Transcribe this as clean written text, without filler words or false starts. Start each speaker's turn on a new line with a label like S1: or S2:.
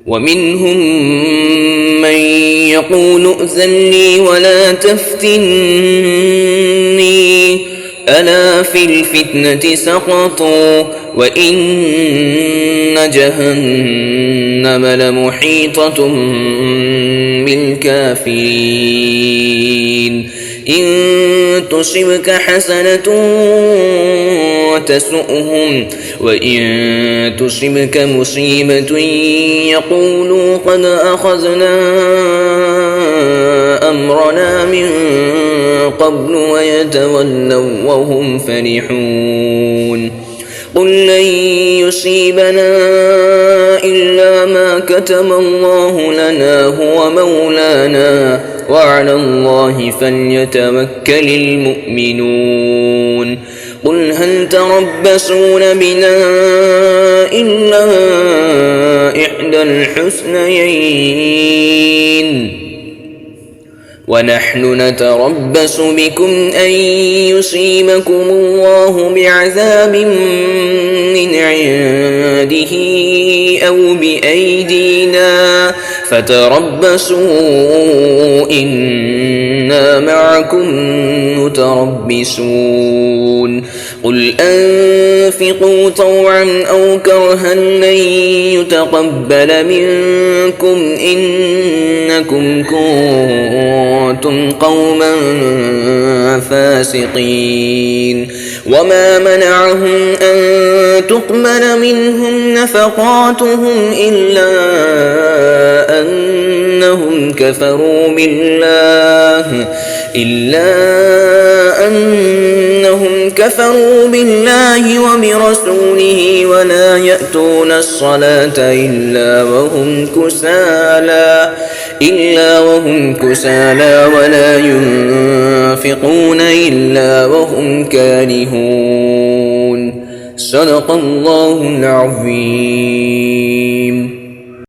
S1: ومنهم من يقول ائذن لي ولا تفتني ألا في الفتنة سقطوا وإن جهنم لمحيطة بالكافرين إن تصبك حسنة تسؤهم وإن تصبك مصيبة يقولوا قد أخذنا أمرنا من قبل ويتولوا وهم فرحون قل لن يصيبنا إلا ما كتب الله لنا هو مولانا وعلى الله فليتوكل المؤمنون قل هل تربصون بنا إلا إحدى الحسنيين ونحن نتربص بكم أن يصيبكم الله بعذاب من عنده أو بأيدينا فتربصوا إنا معكم متربصون قل أنفقوا طوعا أو كرها لن يتقبل منكم إنكم كنتم قوما فاسقين وما منعهم أن تقبل منهم نفقاتهم إلا أنهم كفروا بالله وبرسوله ولا يأتون الصلاة إلا وهم كسالى ولا ينفقون إلا وهم كارهون صدق الله العظيم.